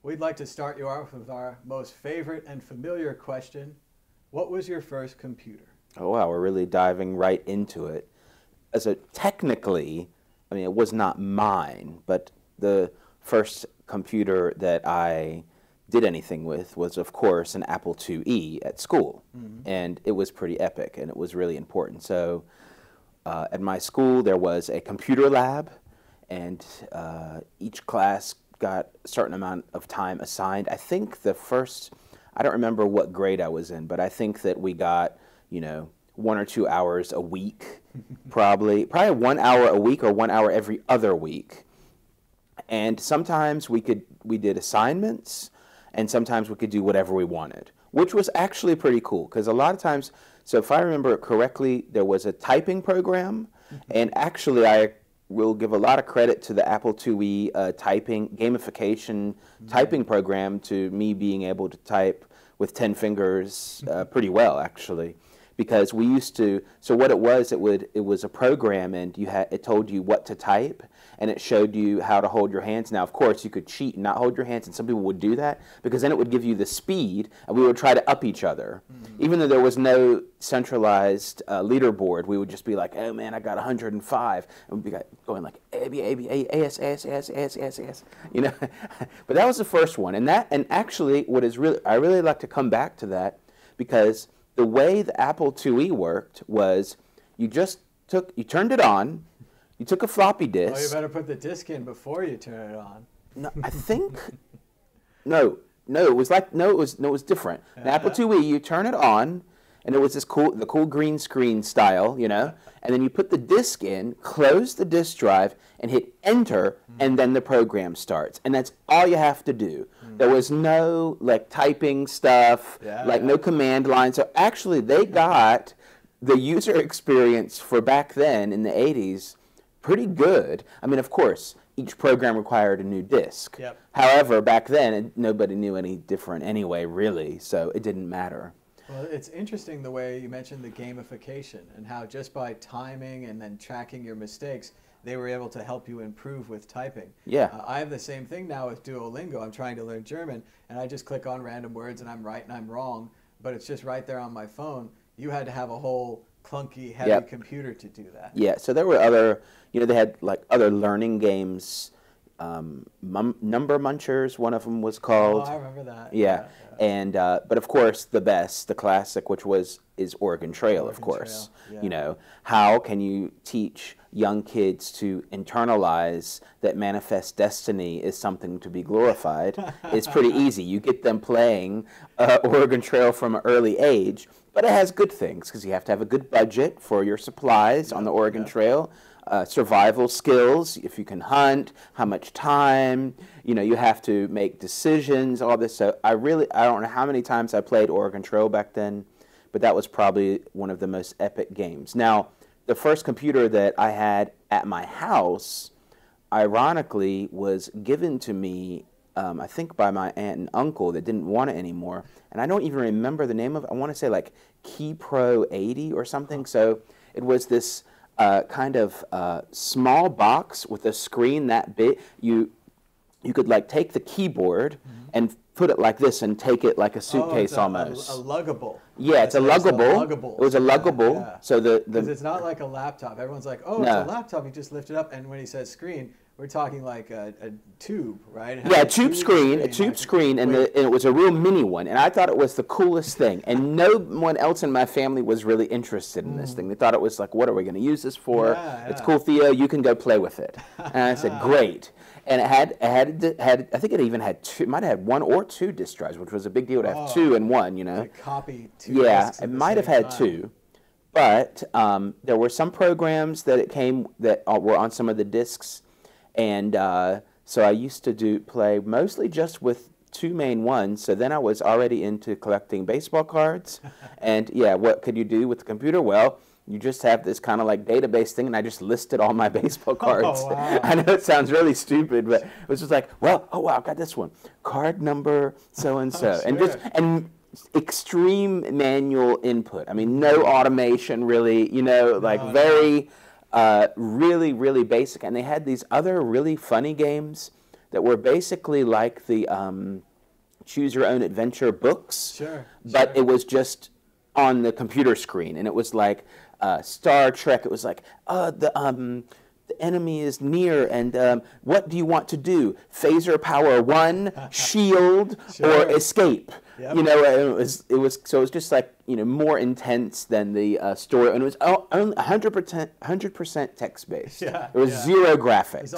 We'd like to start you off with our most favorite and familiar question. What was your first computer? Oh, wow, we're really diving right into it. Technically, I mean, it was not mine, but the first computer that I did anything with was, of course, an Apple IIe at school. And it was pretty epic, and it was really important. So at my school, there was a computer lab, and each class got a certain amount of time assigned. I think I don't remember what grade I was in, but I think that we got, 1 or 2 hours a week, probably 1 hour a week or 1 hour every other week. And sometimes we did assignments, and sometimes we could do whatever we wanted, which was actually pretty cool, because a lot of times, so if I remember correctly, there was a typing program, and actually I will give a lot of credit to the Apple IIe gamification typing program, to me being able to type with 10 fingers pretty well, actually. Because we used to, so what it was a program, and it told you what to type, and it showed you how to hold your hands. Now, of course, you could cheat and not hold your hands, and some people would do that, because then it would give you the speed, and we would try to up each other. Even though there was no centralized leaderboard, we would just be like, oh man, I got 105, and we'd be going like, A, B, A, B, A, S, S, S, S, S, S, But that was the first one, and actually, I really like to come back to that, because the way the Apple IIe worked was you turned it on, you took a floppy disk. Oh, you better put the disk in before you turn it on. No, I think, no, it was different. The Apple IIe, you turn it on, and it was the cool green screen style, and then you put the disk in, close the disk drive, and hit enter, and then the program starts. And that's all you have to do. There was no typing stuff, no command line. So actually they got the user experience for back then in the 80s pretty good. I mean, of course, each program required a new disk. Yep. However, back then nobody knew any different anyway, really, so it didn't matter. Well, it's interesting the way you mentioned the gamification, and how just by timing and then tracking your mistakes, they were able to help you improve with typing. Yeah. I have the same thing now with Duolingo. I'm trying to learn German, and I just click on random words, and I'm right and I'm wrong, but it's just right there on my phone. You had to have a whole clunky, heavy computer to do that. Yeah, so there were other, they had other learning games. Number Munchers, one of them was called. Oh, I remember that. Yeah. And but of course the classic, which is Oregon Trail, of course. Yeah. How can you teach young kids to internalize that manifest destiny is something to be glorified? It's pretty easy. You get them playing Oregon Trail from an early age, but it has good things, because you have to have a good budget for your supplies on the Oregon Trail. Survival skills, if you can hunt, how much time, you have to make decisions, all this. So I don't know how many times I played Oregon Trail back then, but that was probably one of the most epic games. Now, the first computer that I had at my house, ironically, was given to me, I think by my aunt and uncle that didn't want it anymore. And I don't even remember the name of it. I want to say Key Pro 80 or something. So it was this kind of small box with a screen that big. You could take the keyboard and put it like this and take it like a suitcase almost. A luggable. Yeah, it's a luggable. It was a luggable. Yeah. So because it's not like a laptop. Everyone's like, oh, no. It's a laptop. You just lift it up, and when he says screen, we're talking like a tube, right? Yeah, a tube screen, and it was a real mini one, and I thought it was the coolest thing. And no one else in my family was really interested in this thing. They thought it was like, what are we going to use this for? Yeah. It's cool, Theo. You can go play with it. And I said, great. And it had I think it even had two. It might have had 1 or 2 disk drives, which was a big deal to have 2 in one. Like copy 2. Yeah, it might have had 2. But there were some programs that were on some of the discs. And so I used to play mostly just with 2 main ones. So then I was already into collecting baseball cards. And what could you do with the computer? Well, you just have this kind of database thing, and I just listed all my baseball cards. Oh, wow. I know it sounds really stupid, but it was just like, well, oh wow, I've got this one, card number so and so, and extreme manual input. I mean, no automation really. Very. Really, really basic. And they had these other really funny games. that were basically like the Choose Your Own Adventure books. Sure. But it was just on the computer screen, and it was like Star Trek. It was like, the enemy is near, and what do you want to do? Phaser power 1, shield, or escape. Yep. You know, it was just like, you know, more intense than the story, and it was only 100% text based. Yeah, it was zero graphics.